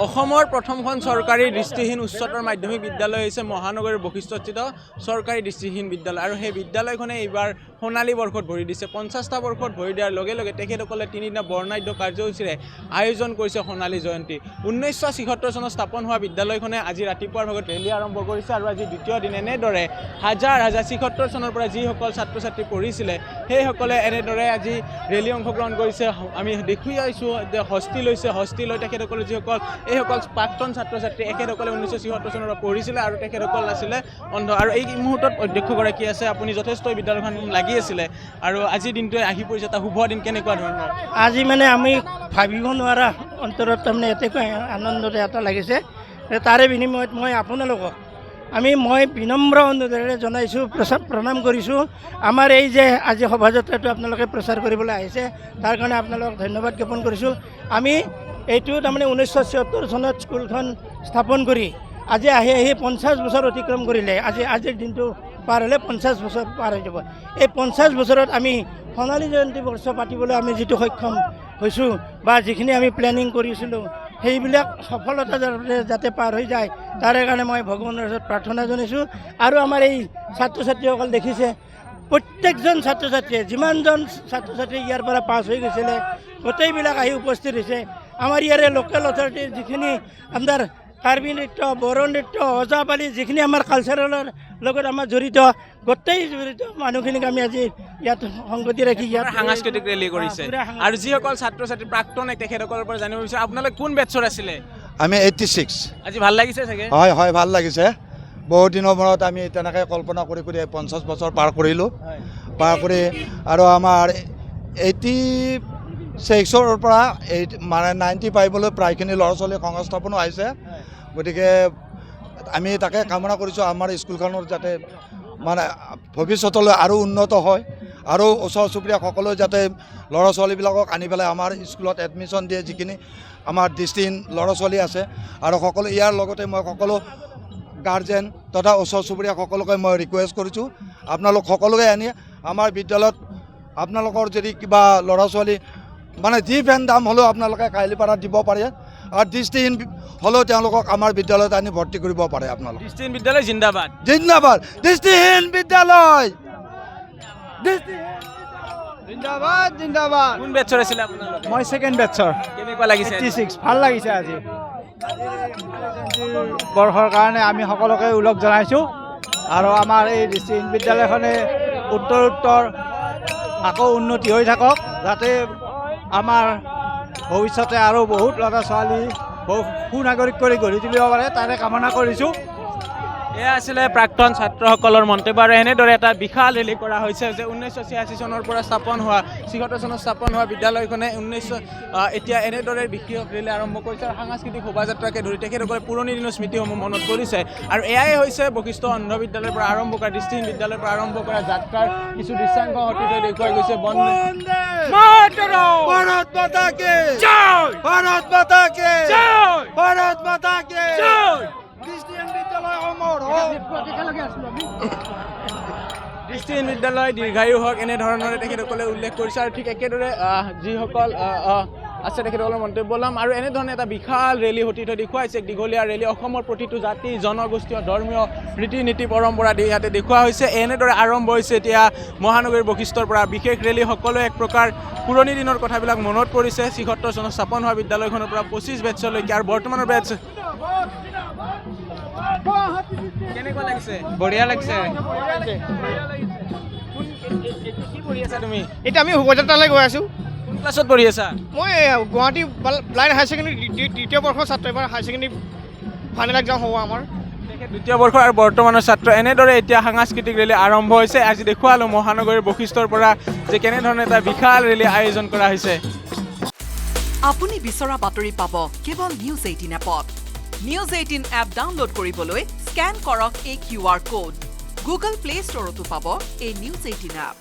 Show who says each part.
Speaker 1: অসমৰ প্ৰথমখন চৰকাৰী দৃষ্টিহীন উচ্চতৰ মাধ্যমিক বিদ্যালয় হৈছে মহানগৰীৰ বশিষ্ঠস্থিত চৰকাৰী দৃষ্টিহীন বিদ্যালয় আৰু সেই বিদ্যালয়খনে এইবাৰ সোণালী বৰ্ষত ভৰি দিছে 50টা বৰ্ষত ভৰি দিয়াৰ লগে লগে তেখেতসকলে তিনিদিনীয়া বৰ্ণাঢ্য কাৰ্যসূচীৰে আয়োজন কৰিছে সোণালী জয়ন্তী 1976 চনত স্থাপন হোৱা বিদ্যালয়খনে আজি ৰাতিপুৱাৰ ভাগত ৰেলী আৰম্ভ কৰিছে আৰু আজি দ্বিতীয় দিন এনেদৰে হাজাৰ হাজাৰ 76 চনৰ পৰা যিসকল ছাত্ৰ ছাত্ৰী পঢ়িছিলে সেইসকলে এনেদৰে আজি ৰেলী অংশগ্ৰহণ কৰিছে আমি দেখি আহিছোঁ যে হস্তি লৈছে হস্তি লৈ তেখেতসকলে যিসকল এইসকল প্ৰাক্তন ছাত্ৰ ছাত্ৰী একেসকলে 1976 চনৰ পৰা পঢ়িছিলে আৰু তেখেতসকল আছিলে অন্ধ আৰু এই মুহূৰ্তত অধ্যক্ষগৰাকী আছে আপুনি যথেষ্ট বিদ্যালয়খন লাগি আছিলে আৰু আজিৰ দিনটোৱে আহি পৰিছে এটা শুভ দিন কেনেকুৱা ধৰণৰ
Speaker 2: আজি মানে আমি ভাবিব নোৱাৰা অন্তৰত তাৰমানে এতেকৈ আনন্দতে এটা লাগিছে তাৰে বিনিময়ত মই আপোনালোকক মই বিনম্ৰ অনুৰোধেৰে জনাইছোঁ প্ৰণাম কৰিছোঁ আমাৰ এই যে আজি শোভাযাত্ৰাটো আপোনালোকে প্ৰচাৰ কৰিবলৈ আহিছে তাৰ কাৰণে আপোনালোকক ধন্যবাদ জ্ঞাপন কৰিছোঁ আমি এইটো তাৰমানে 1976 চনত স্কুলখন স্থাপন কৰি আজি আহি 50 বছৰ অতিক্ৰম কৰিলে আজিৰ দিনটো পাৰ হ'লে 50 বছৰ পাৰ হৈ যাব এই 50 বছৰত আমি সোণালী জয়ন্তী বৰ্ষ পাতিবলৈ আমি যিটো সক্ষম হৈছোঁ বা যিখিনি আমি প্লেনিং কৰিছিলোঁ সেইবিলাক সফলতা যাতে পাৰ হৈ যায় তাৰে কাৰণে মই ভগৱানৰ ওচৰত প্ৰাৰ্থনা জনাইছোঁ আৰু আমাৰ এই ছাত্ৰ ছাত্ৰীসকল দেখিছে প্ৰত্যেকজন ছাত্ৰ ছাত্ৰীয়ে যিমানজন ছাত্ৰ ছাত্ৰী ইয়াৰ পৰা পাছ হৈ গৈছিলে গোটেইবিলাক আহি উপস্থিত হৈছে আমাৰ ইয়াৰে লোকেল অথৰিটিৰ যিখিনি আমাৰ কাৰ্বি নৃত্য বড়ো নৃত্য ওজাপালি যিখিনি আমাৰ কালচাৰেলৰ লগত আমাৰ জড়িত গোটেই জড়িত মানুহখিনিক আমি আজি ইয়াত সংগতি ৰাখি ইয়াত
Speaker 1: সাংস্কৃতিক ৰেলী কৰিছে আৰু যিসকল ছাত্ৰ ছাত্ৰী প্ৰাক্তন তেখেতসকলৰ পৰা জানিব বিচাৰোঁ আপোনালোক কোন বেটছৰ আছিলে
Speaker 3: আমি 86
Speaker 1: আজি ভাল লাগিছে চাগে
Speaker 3: হয় হয় ভাল লাগিছে বহুত দিনৰ মূৰত আমি তেনেকৈ কল্পনা কৰি 50 বছৰ পাৰ কৰিলোঁ পাৰ কৰি আৰু আমাৰ 86ৰ পৰা মানে 95লৈ প্ৰায়খিনি ল'ৰা ছোৱালী সংস্থাপনো আহিছে গতিকে আমি তাকে কামনা কৰিছোঁ আমাৰ স্কুলখনৰ যাতে মানে ভৱিষ্যতলৈ আৰু উন্নত হয় আৰু ওচৰ চুবুৰীয়াসকলেও যাতে ল'ৰা ছোৱালীবিলাকক আনি পেলাই আমাৰ স্কুলত এডমিশ্যন দিয়ে যিখিনি আমাৰ দৃষ্টিহীন ল'ৰা ছোৱালী আছে আৰু সকলো ইয়াৰ লগতে মই সকলো গাৰ্জেন তথা ওচৰ চুবুৰীয়াসকলকে মই ৰিকুৱেষ্ট কৰিছোঁ আপোনালোক সকলোকে আনি আমাৰ বিদ্যালয়ত আপোনালোকৰ যদি কিবা ল'ৰা ছোৱালী মানে যি ফেন দাম হ'লেও আপোনালোকে কাইলৈৰপৰা দিব পাৰে আৰু দৃষ্টিহীন হ'লেও তেওঁলোকক আমাৰ বিদ্যালয়ত আনি ভৰ্তি কৰিব পাৰে আপোনালোক
Speaker 1: দৃষ্টিহীন বিদ্যালয় জিন্দাবাদ
Speaker 3: জিন্দাবাদ দৃষ্টিহীন বিদ্যালয়
Speaker 4: জিন্দাবাদ জিন্দাবাদ
Speaker 1: কোন বেটছৰ আছিলে আপোনালোক
Speaker 4: মই সেকেন্ড বেটছৰ
Speaker 1: কেনেকুৱা লাগিছে
Speaker 4: 86 ভাল লাগিছে আজি বৰ্ষৰ কাৰণে আমি সকলোকে উলগ জনাইছোঁ আৰু আমাৰ এই দৃষ্টিহীন বিদ্যালয়খনে উত্তৰ আকৌ উন্নতি হৈ থাকক যাতে আমাৰ ভৱিষ্যতে আৰু বহুত ল'ৰা ছোৱালী সুনাগৰিক কৰি গঢ়ি তুলিব পাৰে তাৰে কামনা কৰিছোঁ
Speaker 1: এয়া আছিলে প্ৰাক্তন ছাত্ৰসকলৰ মন্তব্য আৰু এনেদৰে এটা বিশাল ৰেলী কৰা হৈছে যে 1986 চনৰ পৰা স্থাপন হোৱা 76 চনত স্থাপন হোৱা বিদ্যালয়খনে এতিয়া এনেদৰে বিশেষ ৰেলী আৰম্ভ কৰিছে আৰু সাংস্কৃতিক শোভাযাত্ৰাকে ধৰি তেখেতসকলে পুৰণি দিনৰ স্মৃতিসমূহ মনত কৰিছে আৰু এয়াই হৈছে বশিষ্ঠ অন্ধ বিদ্যালয়ৰ পৰা আৰম্ভ কৰা দৃষ্টিহীন বিদ্যালয়ৰ পৰা আৰম্ভ কৰা যাত্ৰাৰ কিছু দৃশ্যাংশ অতীতলৈ দেখুৱাই গৈছে
Speaker 3: ভাৰত মাতা কি জয় ভাৰত মাতা কি জয় ভাৰত মাতা কি জয় দৃষ্টিহীন বিদ্যালয় অমৰ
Speaker 1: দৃষ্টিহীন বিদ্যালয় দীৰ্ঘায়ু হওক এনেধৰণৰে তেখেতসকলে উল্লেখ কৰিছে আৰু ঠিক একেদৰে যিসকল আছে তেখেতসকলৰ মন্তব্য ল'ম আৰু এনেধৰণে এটা বিশাল ৰেলী অতীত দেখুৱাইছে দীঘলীয়া ৰেলী অসমৰ প্ৰতিটো জাতি জনগোষ্ঠীয় ধৰ্মীয় ৰীতি নীতি পৰম্পৰা ইয়াতে দেখুওৱা হৈছে এনেদৰে আৰম্ভ হৈছে এতিয়া মহানগৰীৰ বশিষ্ঠৰ পৰা বিশেষ ৰেলী সকলোৱে এক প্ৰকাৰ পুৰণি দিনৰ কথাবিলাক মনত পৰিছে 76 চনত স্থাপন হোৱা বিদ্যালয়খনৰ পৰা 25 বেটছলৈকে আৰু বৰ্তমানৰ বেটছ কেনেকুৱা লাগিছে
Speaker 4: বঢ়িয়া লাগিছে
Speaker 1: কি পঢ়ি আছা তুমি
Speaker 4: এতিয়া আমি শোভাযাত্ৰালৈ গৈ আছোঁ
Speaker 1: কোন ক্লাছত পঢ়ি আছা
Speaker 4: মই গুৱাহাটী ব্লাইণ্ড হায়াৰ ছেকেণ্ডেৰী দ্বিতীয় বৰ্ষৰ ছাত্ৰ এবাৰ হায়াৰ ছেকেণ্ডেৰী ফাইনেল এক্সাম হ'ব আমাৰ
Speaker 1: দ্বিতীয় বৰ্ষৰ আৰু বৰ্তমানৰ ছাত্ৰ এনেদৰে এতিয়া সাংস্কৃতিক ৰেলী আৰম্ভ হৈছে আজি দেখুৱালোঁ মহানগৰীৰ বশিষ্ঠৰ পৰা যে কেনেধৰণে এটা বিশাল ৰেলী আয়োজন কৰা হৈছে
Speaker 5: আপুনি বিচৰা বাতৰি পাব কেৱল নিউজ 18 এপত নিউজ 18 এপ ডাউনলোড কৰিবলৈ স্কেন কৰক এই QR কোড গুগল প্লে ষ্টৰতো পাব এই নিউজ 18 এপ